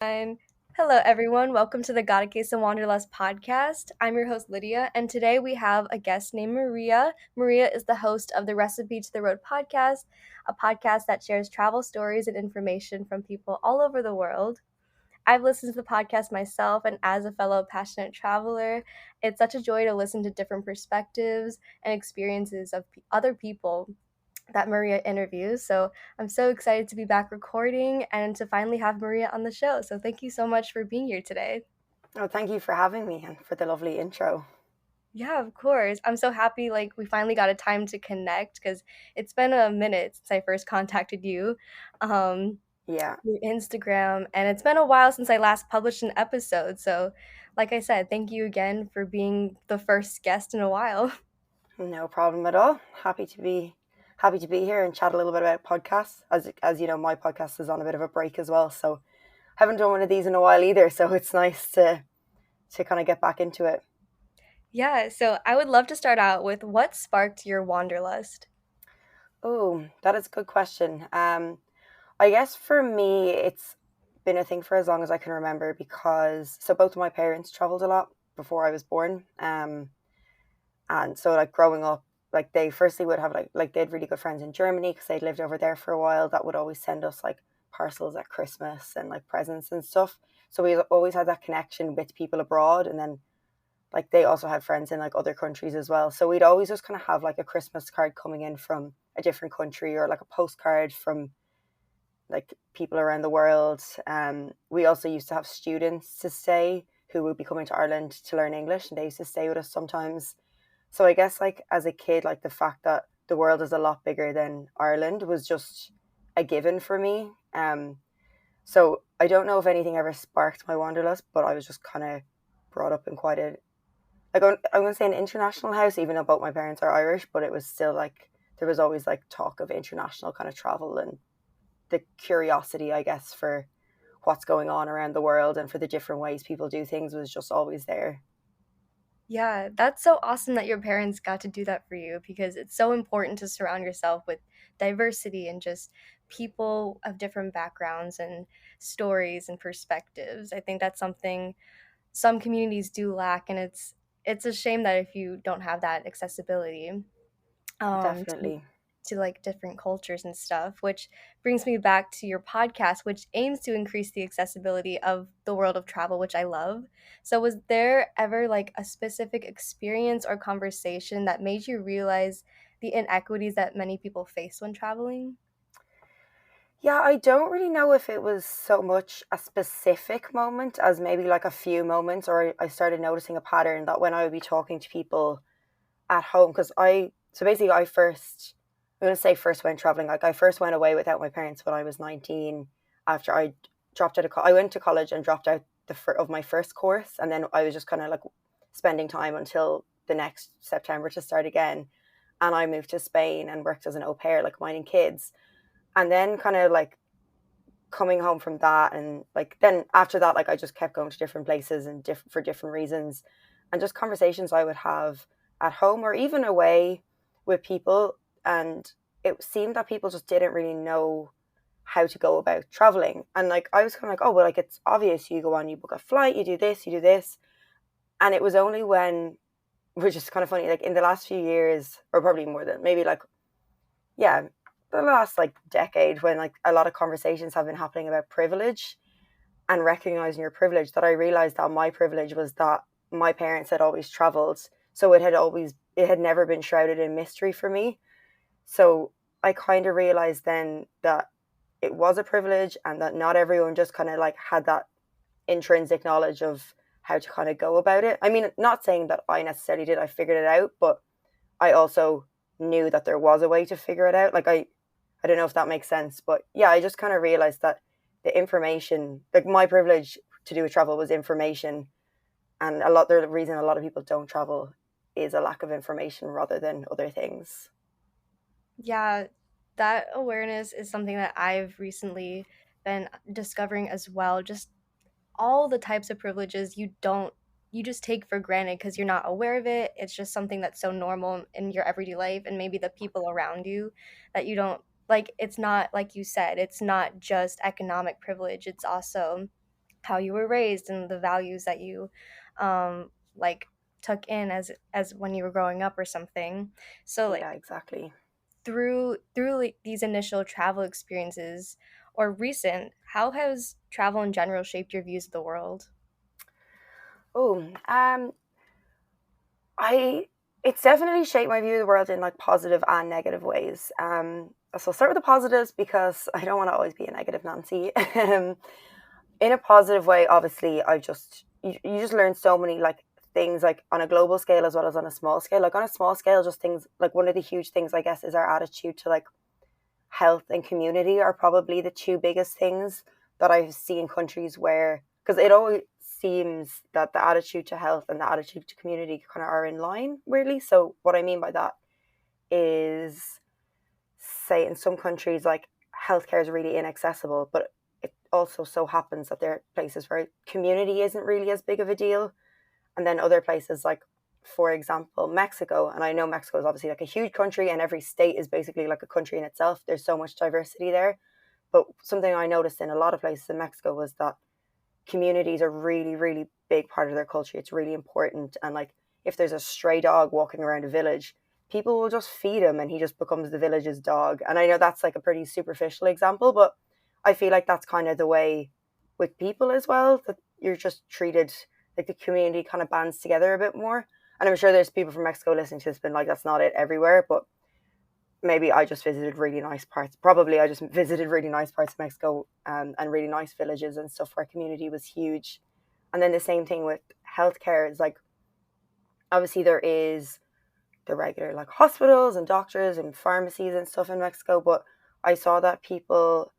Fine. Hello, everyone. Welcome to the Got a Case of Wanderlust podcast. I'm your host, Lydia, and today we have a guest named Maria. Maria is the host of the Recipe to the Road podcast, a podcast that shares travel stories and information from people all over the world. I've listened to the podcast myself, and as a fellow passionate traveler, it's such a joy to listen to different perspectives and experiences of other people that Maria interviews. So I'm so excited to be back recording and to finally have Maria on the show. So thank you so much for being here today. Oh, thank you for having me and for the lovely intro. Yeah, of course. I'm so happy we finally got a time to connect because it's been a minute since I first contacted you Yeah, through Instagram, and it's been a while since I last published an episode. So, like I said, thank you again for being the first guest in a while. no problem at all. Happy to be here and chat a little bit about podcasts. As you know, my podcast is on a bit of a break as well, so haven't done one of these in a while either. So it's nice to kind of get back into it. Yeah, so I would love to start out with what sparked your wanderlust? Oh, that is a good question. I guess for me, it's been a thing for as long as I can remember because both of my parents traveled a lot before I was born. And so like growing up, like they firstly would have like they had really good friends in Germany because they'd lived over there for a while that would always send us like parcels at Christmas and like presents and stuff. So we always had that connection with people abroad, and then like they also had friends in like other countries as well. So we'd always just kind of have like a Christmas card coming in from a different country, or like a postcard from like people around the world. We also used to have students to stay who would be coming to Ireland to learn English, and they used to stay with us sometimes. So I guess like as a kid, like the fact that the world is a lot bigger than Ireland was just a given for me. So I don't know if anything ever sparked my wanderlust, but I was just kind of brought up in quite a like I'm gonna say an international house, even though both my parents are Irish, but it was still like there was always like talk of international kind of travel, and the curiosity, I guess, for what's going on around the world and for the different ways people do things was just always there. Yeah, that's so awesome that your parents got to do that for you because it's so important to surround yourself with diversity and just people of different backgrounds and stories and perspectives. I think that's something some communities do lack, and it's a shame that if you don't have that accessibility to Definitely. different cultures and stuff, which brings me back to your podcast, which aims to increase the accessibility of the world of travel, which I love. So was there ever like a specific experience or conversation that made you realize the inequities that many people face when traveling? Yeah, I don't really know if it was so much a specific moment as maybe like a few moments, or I started noticing a pattern that when I would be talking to people at home, because so basically I'm going to say first went traveling, like I first went away without my parents when I was 19 after I dropped out of, I went to college and dropped out of my first course. And then I was just kind of like spending time until the next September to start again. And I moved to Spain and worked as an au pair, like minding kids. And then kind of like coming home from that, and like then after that, like I just kept going to different places and for different reasons, and just conversations I would have at home or even away with people. And it seemed that people just didn't really know how to go about traveling. And like I was kind of like, oh well, like it's obvious, you go on, you book a flight, you do this, you do this. And it was only when, which is kind of funny, like in the last few years, or probably more than maybe like, yeah, the last like decade, when like a lot of conversations have been happening about privilege and recognizing your privilege, that I realized that my privilege was that my parents had always traveled, so it had never been shrouded in mystery for me. So I kind of realized then that it was a privilege, and that not everyone just kind of like had that intrinsic knowledge of how to kind of go about it. I mean, not saying that I necessarily did, I figured it out, but I also knew that there was a way to figure it out. Like I don't know if that makes sense, but yeah, I just kind of realized that the information, like my privilege to do with travel was information, and the reason a lot of people don't travel is a lack of information rather than other things. Yeah, that awareness is something that I've recently been discovering as well. Just all the types of privileges you just take for granted because you're not aware of it. It's just something that's so normal in your everyday life and maybe the people around you that you don't like. It's not like you said, it's not just economic privilege, it's also how you were raised and the values that you like took in as when you were growing up or something. So Yeah, like exactly. through like these initial travel experiences or recent, how has travel in general shaped your views of the world? Oh, I it's definitely shaped my view of the world in like positive and negative ways. So I'll start with the positives because I don't want to always be a negative Nancy. In a positive way, obviously, you just learn so many like things like on a global scale as well as on a small scale. Like on a small scale, just things like one of the huge things I guess is our attitude to like health and community are probably the two biggest things that I've seen countries where, because it always seems that the attitude to health and the attitude to community kind of are in line, weirdly. So, what I mean by that is, say, in some countries, like healthcare is really inaccessible, but it also so happens that there are places where community isn't really as big of a deal. And then other places, like, for example, Mexico. And I know Mexico is obviously like a huge country, and every state is basically like a country in itself. There's so much diversity there. But something I noticed in a lot of places in Mexico was that communities are really, really big part of their culture. It's really important. And like, if there's a stray dog walking around a village, people will just feed him and he just becomes the village's dog. And I know that's like a pretty superficial example, but I feel like that's kind of the way with people as well, that you're just treated like the community kind of bands together a bit more. And I'm sure there's people from Mexico listening to this, been like, that's not it everywhere, but maybe I just visited really nice parts. Probably I just visited really nice parts of Mexico, and really nice villages and stuff where community was huge. And then the same thing with healthcare is like, obviously there is the regular like hospitals and doctors and pharmacies and stuff in Mexico, but I saw that people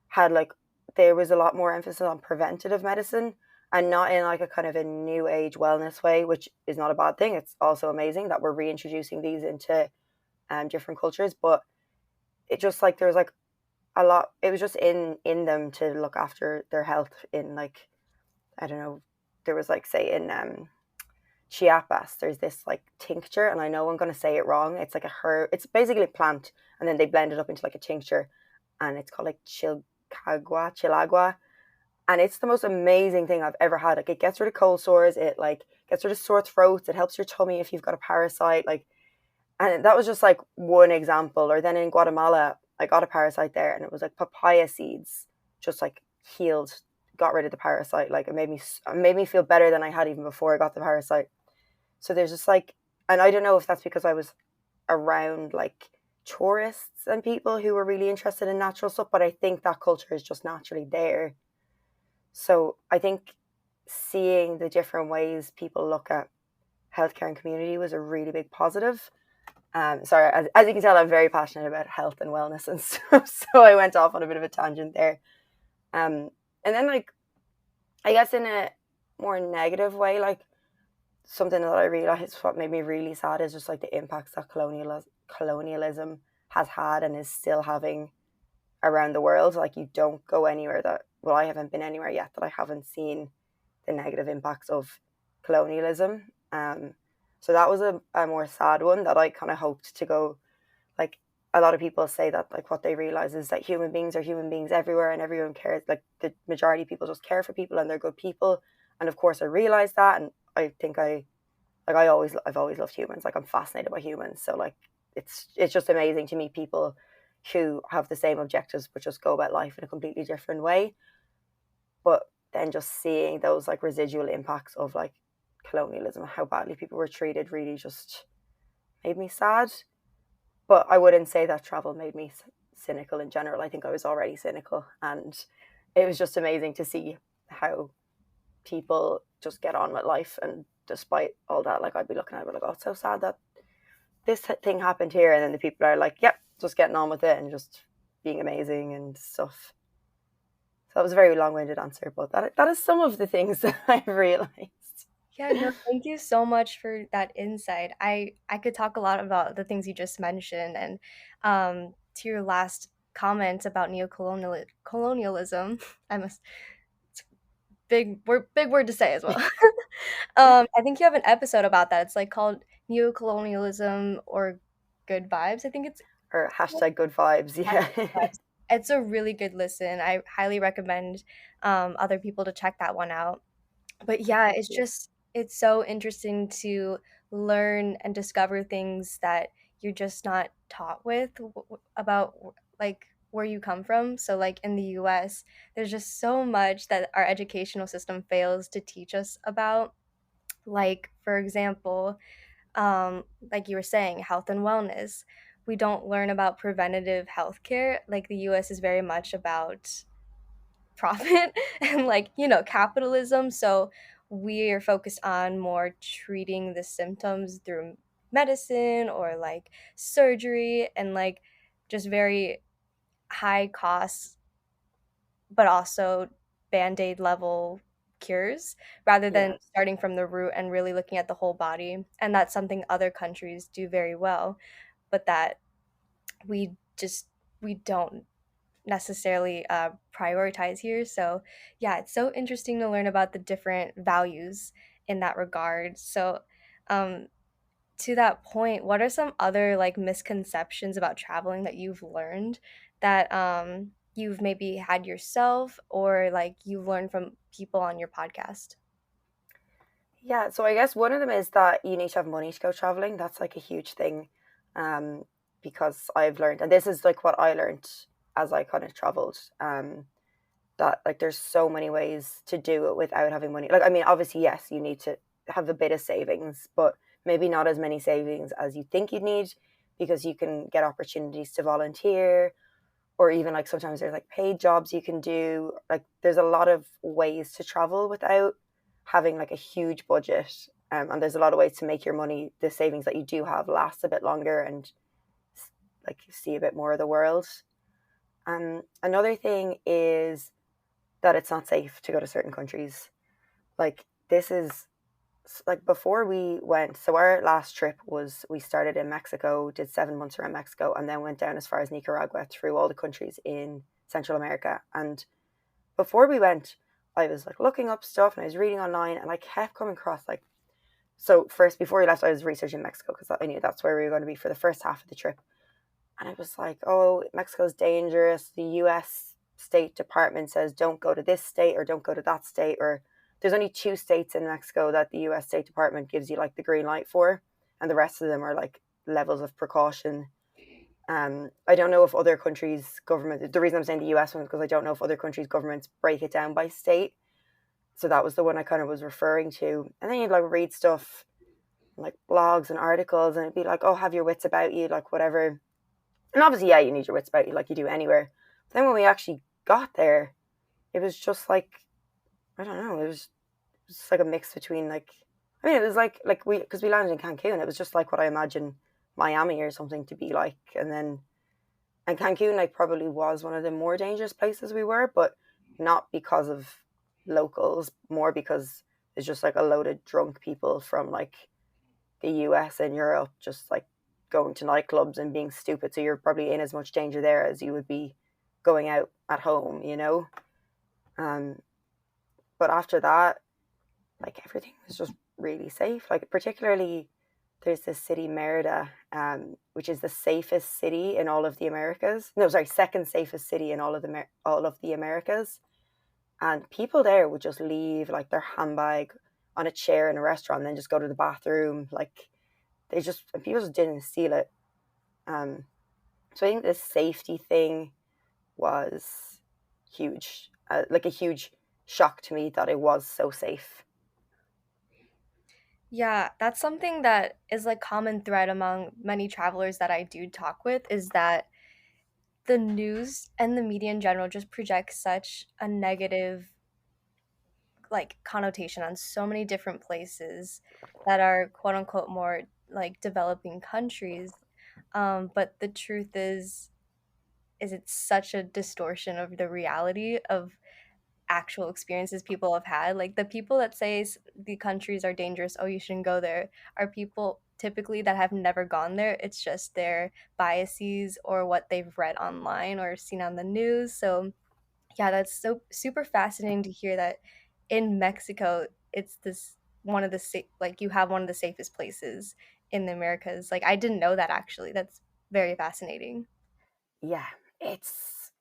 had like, there was a lot more emphasis on preventative medicine, and not in like a kind of a new age wellness way, which is not a bad thing. It's also amazing that we're reintroducing these into different cultures, but it just like there's like a lot, it was just in them to look after their health in like, I don't know, there was like, say in Chiapas, there's this like tincture, and I know I'm going to say it wrong. It's like a herb, it's basically a plant, and then they blend it up into like a tincture, and it's called like chilagua, and it's the most amazing thing I've ever had. Like, it gets rid of cold sores, it like gets rid of sore throats, it helps your tummy if you've got a parasite, like. And that was just like one example. Or then in Guatemala, I got a parasite there, and it was like papaya seeds, just like healed, got rid of the parasite. Like, it made me feel better than I had even before I got the parasite. So there's just like, and I don't know if that's because I was around like tourists and people who were really interested in natural stuff, but I think that culture is just naturally there. So I think seeing the different ways people look at healthcare and community was a really big positive. Sorry, as you can tell, I'm very passionate about health and wellness and stuff. So I went off on a bit of a tangent there. And then, like, I guess in a more negative way, like something that I realized what made me really sad is just like the impacts that colonialism has had and is still having around the world. Like, you don't go anywhere that, well, I haven't been anywhere yet that I haven't seen the negative impacts of colonialism. So that was a more sad one that I kind of hoped to go, like, a lot of people say that like what they realize is that human beings are human beings everywhere, and everyone cares, like the majority of people just care for people and they're good people. And of course I realized that, and I think I've always loved humans. Like, I'm fascinated by humans. So like, it's just amazing to meet people who have the same objectives but just go about life in a completely different way. But then just seeing those like residual impacts of like colonialism, how badly people were treated, really just made me sad. But I wouldn't say that travel made me cynical in general. I think I was already cynical, and it was just amazing to see how people just get on with life. And despite all that, like, I'd be looking at it like, oh, it's so sad that this thing happened here, and then the people are like, yep, just getting on with it and just being amazing and stuff. So that was a very long-winded answer, but that is some of the things that I've realized. Yeah, no, thank you so much for that insight. I could talk a lot about the things you just mentioned, and to your last comment about neocolonial colonialism. I must big word to say as well. I think you have an episode about that. It's like called neocolonialism or good vibes. I think it's Or hashtag good vibes, hashtag yeah. good vibes. It's a really good listen. I highly recommend other people to check that one out. But yeah, Thank it's you. just it's so interesting to learn and discover things that you're just not taught about like where you come from. So like in the US, there's just so much that our educational system fails to teach us about. Like for example, like you were saying, health and wellness. We don't learn about preventative healthcare. Like the US is very much about profit and like capitalism, so we are focused on more treating the symptoms through medicine or like surgery and like just very high costs but also band-aid level cures rather than Yeah. starting from the root and really looking at the whole body, and that's something other countries do very well, but that we just we don't necessarily prioritize here. So, yeah, it's so interesting to learn about the different values in that regard. So, um, to that point, what are some other like misconceptions about traveling that you've learned that you've maybe had yourself or like you've learned from people on your podcast? Yeah, so I guess one of them is that you need to have money to go traveling. That's like a huge thing. Um, because I've learned, and this is like what I learned as I kind of traveled, that like there's so many ways to do it without having money. Like, I mean, obviously, yes, you need to have a bit of savings, but maybe not as many savings as you think you need because you can get opportunities to volunteer, or even like sometimes there's like paid jobs you can do. Like there's a lot of ways to travel without having like a huge budget. And there's a lot of ways to make your money, the savings that you do have, last a bit longer and like see a bit more of the world. Another thing is that it's not safe to go to certain countries. Like this is like before we went. So our last trip was we started in Mexico, did 7 months around Mexico, and then went down as far as Nicaragua through all the countries in Central America. And before we went, I was like looking up stuff and I was reading online, and I kept coming across like, so first before we left, I was researching Mexico because I knew that's where we were going to be for the first half of the trip. And I was like, oh, Mexico's dangerous. The US State Department says don't go to this state or don't go to that state. Or there's only two states in Mexico that the US State Department gives you like the green light for. And the rest of them are like levels of precaution. I don't know if other countries' government, the reason I'm saying the US one is because I don't know if other countries' governments break it down by state. So that was the one I kind of was referring to. And then you'd like read stuff like blogs and articles, and it'd be like, oh, have your wits about you, like whatever. And obviously, yeah, you need your wits about you like you do anywhere. But then when we actually got there, it was just like, I don't know, it was like a mix between like, I mean, it was like we, because we landed in Cancun, it was just like what I imagine Miami or something to be like. And Cancun like probably was one of the more dangerous places we were, but not because of locals, more because it's just like a load of drunk people from like the US and Europe just like going to nightclubs and being stupid. So you're probably in as much danger there as you would be going out at home, you know? Um, but after that, like everything was just really safe. Like, particularly, there's this city, Merida, which is the safest city in all of the Americas. No, sorry, second safest city in all of the Americas. And people there would just leave like their handbag on a chair in a restaurant and then just go to the bathroom. Like people just didn't steal it. Um, so I think this safety thing was huge, like a huge shock to me that it was so safe. Yeah, that's something that is like common thread among many travelers that I do talk with is that the news and the media in general just projects such a negative like connotation on so many different places that are quote unquote more like developing countries. But the truth is it's such a distortion of the reality of actual experiences people have had. Like the people that say the countries are dangerous, oh, you shouldn't go there, are people typically that have never gone there. It's just their biases or what they've read online or seen on the news. So yeah, that's so super fascinating to hear that in Mexico, it's this one of the like you have one of the safest places in the Americas. Like I didn't know that actually. That's very fascinating. Yeah, it's.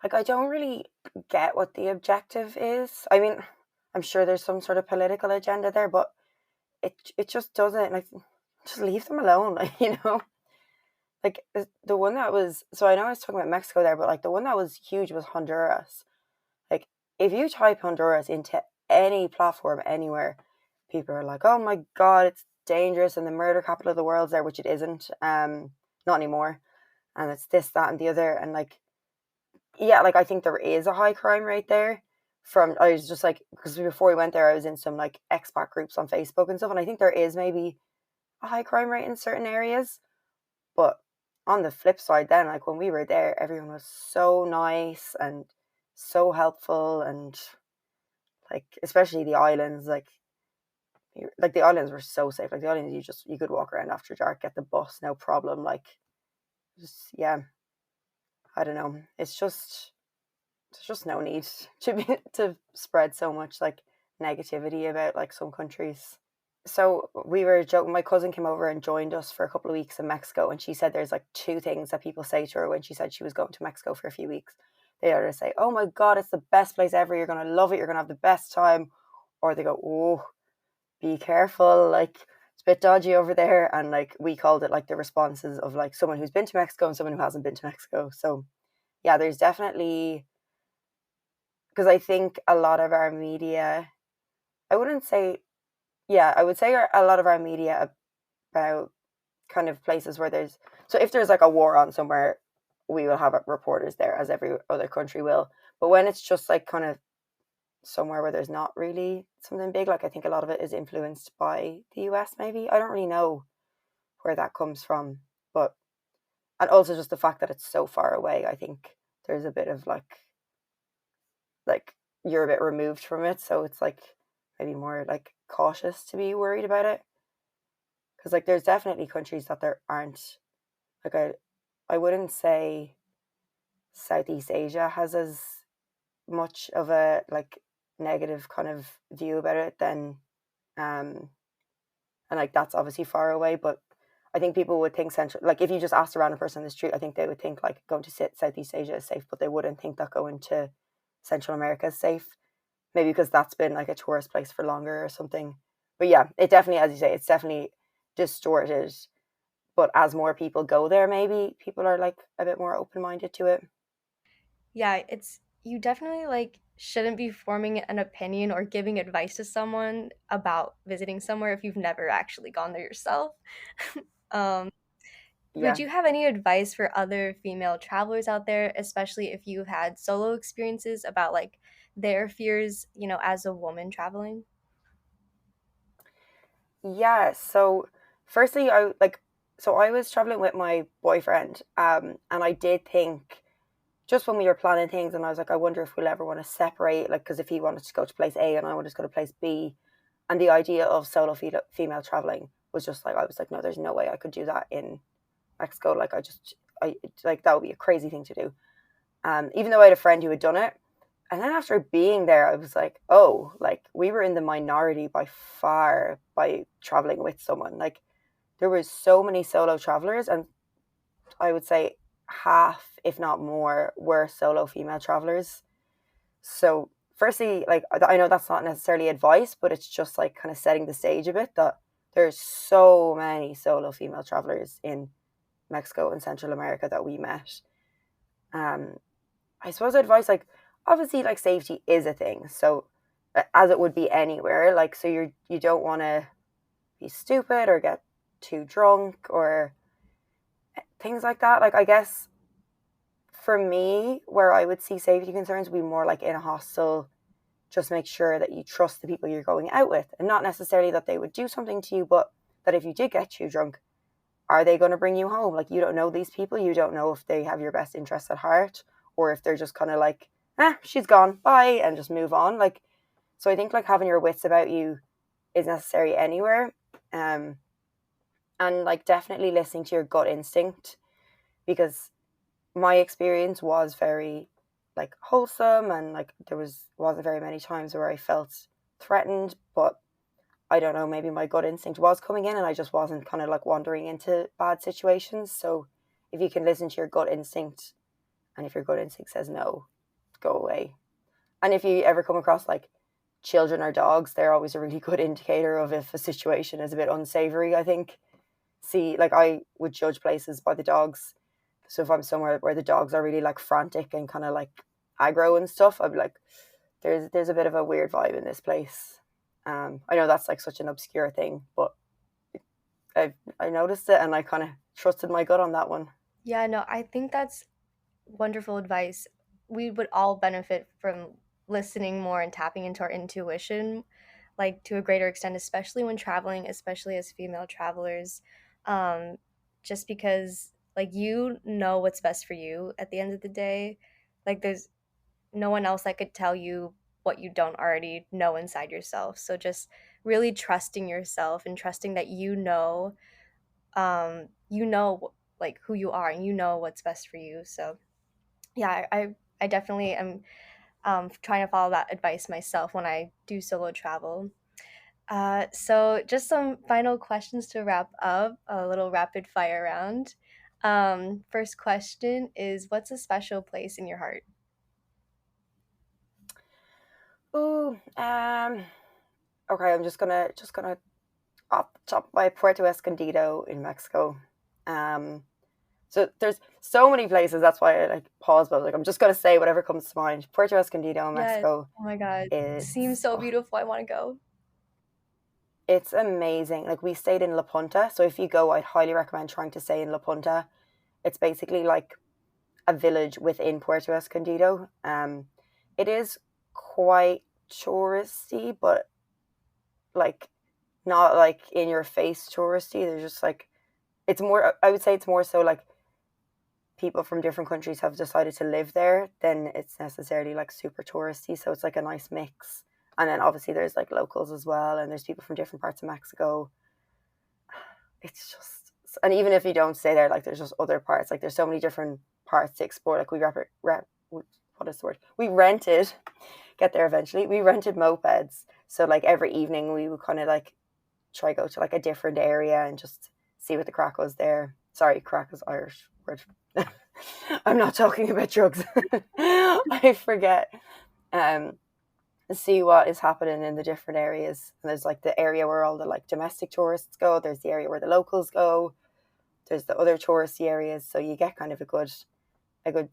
like I don't really get what the objective is. I mean, I'm sure there's some sort of political agenda there, but it just doesn't, like, just leave them alone, like, like the one that was, so I know I was talking about Mexico there, but like the one that was huge was Honduras. Like, if you type Honduras into any platform anywhere, people are like, oh my god, it's dangerous and the murder capital of the world's there, which it isn't, not anymore, and it's this, that, and the other. And like, yeah, like I think there is a high crime rate there. From, I was just like, because before we went there I was in some like expat groups on Facebook and stuff, and I think there is maybe a high crime rate in certain areas. But on the flip side, then, like when we were there, everyone was so nice and so helpful, and like especially the islands, like the islands were so safe. Like the islands, you could walk around after dark, get the bus, no problem. Like, just, yeah, I don't know. There's just no need to spread so much like negativity about like some countries. So we were joking. My cousin came over and joined us for a couple of weeks in Mexico, and she said there's like two things that people say to her when she said she was going to Mexico for a few weeks. They either say, "Oh my god, it's the best place ever. You're gonna love it. You're gonna have the best time," or they go, "Oh, be careful. Like, it's a bit dodgy over there." And like we called it like the responses of like someone who's been to Mexico and someone who hasn't been to Mexico. So yeah, there's definitely, because I think a lot of our media, I wouldn't say, yeah, I would say a lot of our media about kind of places where there's, so if there's like a war on somewhere, we will have reporters there, as every other country will. But when it's just like kind of somewhere where there's not really something big, like I think a lot of it is influenced by the US, maybe. I don't really know where that comes from. But, and also just the fact that it's so far away, I think there's a bit of like you're a bit removed from it, so it's like maybe more like cautious to be worried about it. Because like there's definitely countries that there aren't, like I wouldn't say Southeast Asia has as much of a like negative kind of view about it than, um and like that's obviously far away. But I think people would think central, like if you just asked a random person on the street, I think they would think like going to Southeast Asia is safe, but they wouldn't think that going to Central America is safe. Maybe because that's been like a tourist place for longer or something. But yeah, it definitely, as you say, it's definitely distorted. But as more people go there, maybe people are like a bit more open minded to it. Yeah, it's you definitely like shouldn't be forming an opinion or giving advice to someone about visiting somewhere if you've never actually gone there yourself. um, would Yeah. you have any advice for other female travelers out there, especially if you've had solo experiences about like their fears, as a woman traveling? Yeah. So firstly, I was traveling with my boyfriend, and I did think, just when we were planning things, and I was like, I wonder if we'll ever want to separate, like, because if he wanted to go to place A and I wanted to go to place B, and the idea of solo female traveling was just like, I was like, no, there's no way I could do that in Mexico. Like, I like that would be a crazy thing to do. Even though I had a friend who had done it, and then after being there, I was like, oh, like we were in the minority by far by traveling with someone. Like, there was so many solo travelers, and I would say half, if not more, were solo female travelers. So, firstly, like I know that's not necessarily advice, but it's just like kind of setting the stage a bit that there's so many solo female travelers in Mexico and Central America that we met. Um, I suppose advice, like obviously like safety is a thing. So as it would be anywhere, like, so you don't want to be stupid or get too drunk or things like that. Like, I guess for me, where I would see safety concerns would be more like in a hostel. Just make sure that you trust the people you're going out with, and not necessarily that they would do something to you, but that if you did get too drunk, are they going to bring you home? Like, you don't know these people. You don't know if they have your best interests at heart, or if they're just kind of like, she's gone, bye, and just move on. Like, so I think like having your wits about you is necessary anywhere. And like definitely listening to your gut instinct, because my experience was very like wholesome, and like wasn't very many times where I felt threatened. But I don't know, maybe my gut instinct was coming in and I just wasn't kind of like wandering into bad situations. So if you can listen to your gut instinct, and if your gut instinct says no, go away. And if you ever come across like children or dogs, they're always a really good indicator of if a situation is a bit unsavory, I think. See, like I would judge places by the dogs. So if I'm somewhere where the dogs are really like frantic and kind of like aggro and stuff, I'd be like, there's a bit of a weird vibe in this place. I know that's like such an obscure thing, but I noticed it and I kind of trusted my gut on that one. Yeah, no, I think that's wonderful advice. We would all benefit from listening more and tapping into our intuition, like to a greater extent, especially when traveling, especially as female travelers. Um, just because, like, you know what's best for you at the end of the day. Like, there's no one else that could tell you what you don't already know inside yourself. So, just really trusting yourself and trusting that you know, like who you are and you know what's best for you. So, yeah, I definitely am trying to follow that advice myself when I do solo travel. So, just some final questions to wrap up, a little rapid fire round. First question is, what's a special place in your heart? Ooh, okay, I'm just gonna off the top by Puerto Escondido in Mexico. Um, so there's so many places. That's why I like pause. But like, I'm just gonna say whatever comes to mind. Puerto Escondido in Yes. Mexico. Oh my God. Seems It's so beautiful. I want to go. it's amazing. Like we stayed in La Punta, so if you go, I'd highly recommend trying to stay in La Punta. It's basically like a village within Puerto Escondido. It is quite touristy, but like not like in your face touristy. There's just like it's more. I would say it's more so like people from different countries have decided to live there than it's necessarily like super touristy. So it's like a nice mix. And then obviously there's like locals as well, and there's people from different parts of Mexico. It's just, and even if you don't stay there, like there's just other parts. Like there's so many different parts to explore. Like what is the word? We rented, get there eventually. We rented mopeds. So like every evening we would kind of like try go to like a different area and just see what the crack was there. Sorry, crack is Irish word. I'm not talking about drugs. I forget. Um, see what is happening in the different areas. And there's like the area where all the like domestic tourists go. There's the area where the locals go. There's the other touristy areas. So you get kind of a good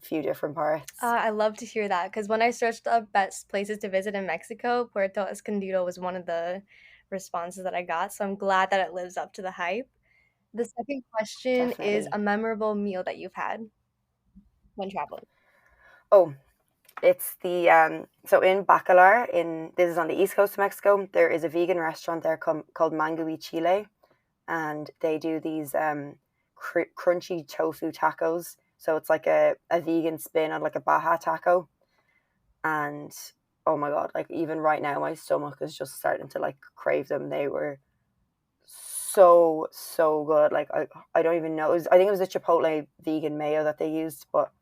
few different parts. I love to hear that because when I searched up best places to visit in Mexico, Puerto Escondido was one of the responses that I got. So I'm glad that it lives up to the hype. The second question is Definitely. a memorable meal that you've had when traveling. Oh, it's the so in Bacalar in this is on the east coast of Mexico. There is a vegan restaurant there called Mango y Chile, and they do these crunchy tofu tacos. So it's like a vegan spin on like a Baja taco. And oh my God, like even right now, my stomach is just starting to like crave them. They were so good. Like I don't even know. I think it was a Chipotle vegan mayo that they used, but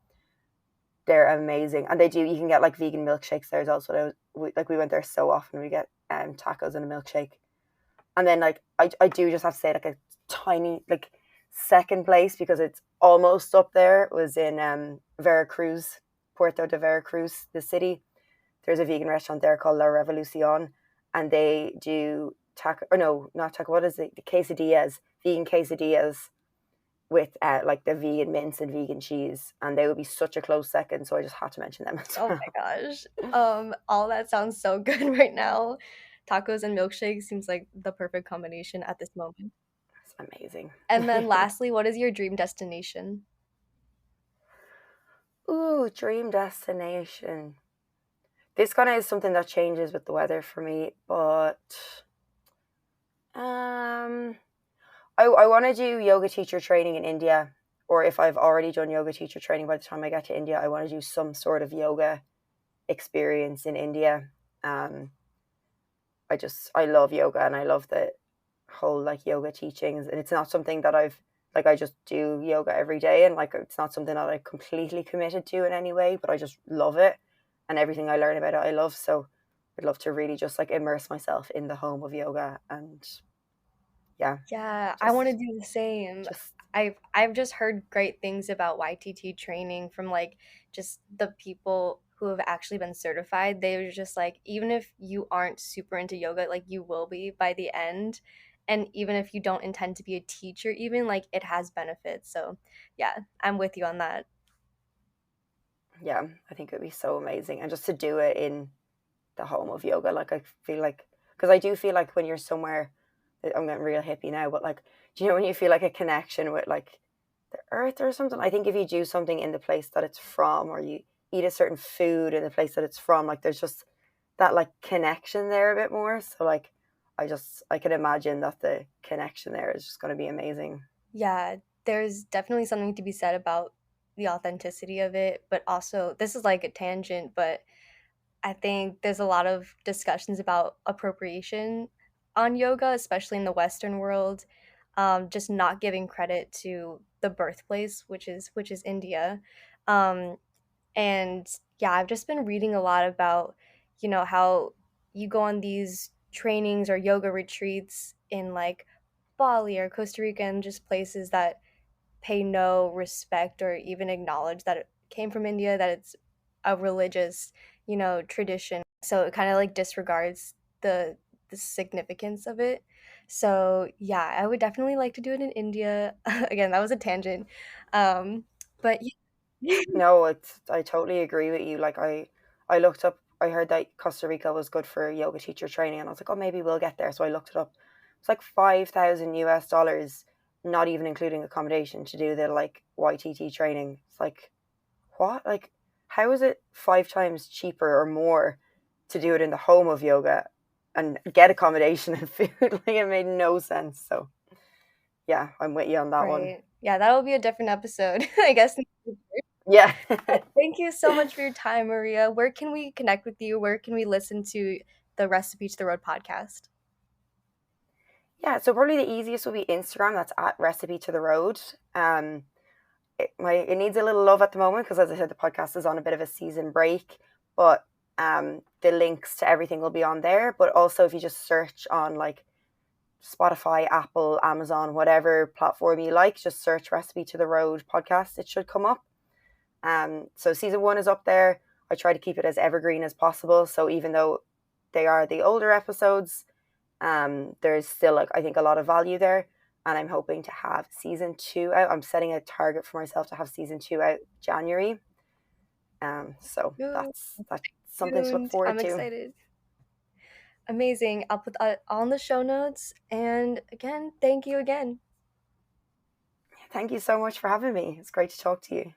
they're amazing. And you can get like vegan milkshakes there as well. So we went there so often. We get tacos and a milkshake. And then like I do just have to say like a tiny like second place because it's almost up there was in Veracruz, Puerto de Veracruz, the city. There's a vegan restaurant there called La Revolucion, and they do taco. Or no, not taco. What is it? The quesadillas, vegan quesadillas with like the vegan mince and vegan cheese, and they would be such a close second. So I just had to mention them as Oh well. my gosh. All that sounds so good right now. Tacos and milkshakes seems like the perfect combination at this moment. It's amazing. And then lastly, what is your dream destination? Ooh, dream destination. This kind of is something that changes with the weather for me, but um, I want to do yoga teacher training in India, or if I've already done yoga teacher training by the time I get to India, I want to do some sort of yoga experience in India. Um, I love yoga and I love the whole like yoga teachings, and it's not something that I just do yoga every day, and like it's not something that I completely committed to in any way, but I just love it, and everything I learn about it I love. So I'd love to really just like immerse myself in the home of yoga, and yeah, Yeah, I want to just do the same. just I've just heard great things about YTT training from like just the people who have actually been certified, they were just like, even if you aren't super into yoga, like you will be by the end. And even if you don't intend to be a teacher, even like it has benefits. So yeah, I'm with you on that. Yeah, I think it would be so amazing. And just to do it in the home of yoga, like I feel like, because I do feel like when you're somewhere, I'm getting real hippie now, but like, do you know when you feel like a connection with like the earth or something? I think if you do something in the place that it's from, or you eat a certain food in the place that it's from, like there's just that like connection there a bit more. So like, I can imagine that the connection there is just going to be amazing. Yeah, there's definitely something to be said about the authenticity of it, but also this is like a tangent, but I think there's a lot of discussions about appropriation on yoga, especially in the Western world, just not giving credit to the birthplace, which is India. Um, and yeah, I've just been reading a lot about, how you go on these trainings or yoga retreats in like Bali or Costa Rica and just places that pay no respect or even acknowledge that it came from India, that it's a religious, tradition. So it kind of like disregards the significance of it. So yeah, I would definitely like to do it in India. Again, that was a tangent. But yeah. No, it's I totally agree with you. Like I looked up, I heard that Costa Rica was good for yoga teacher training, and I was like, oh, maybe we'll get there. So I looked it up. It's like $5,000 US, not even including accommodation, to do the like YTT training. It's like what? Like how is it 5 times cheaper or more to do it in the home of yoga and get accommodation and food? Like it made no sense. So yeah, I'm with you on that one. Right. Yeah, that'll be a different episode, I guess. Yeah. But thank you so much for your time, Maria. Where can we connect with you? Where can we listen to the Recipe to the Road podcast? Yeah, so probably the easiest would be Instagram. That's at Recipe to the Road. It needs a little love at the moment because, as I said, the podcast is on a bit of a season break. But the links to everything will be on there. But also, if you just search on like Spotify, Apple, Amazon, whatever platform you like, just search Recipe to the Road podcast. It should come up. So season 1 is up there. I try to keep it as evergreen as possible. So even though they are the older episodes, there's still like I think a lot of value there, and I'm hoping to have season 2 out. I'm setting a target for myself to have season 2 out January. So Ooh, that's something to look tuned. forward I'm to. excited. Amazing. I'll put that all in the show notes. And again, thank you again. Thank you so much for having me. It's great to talk to you.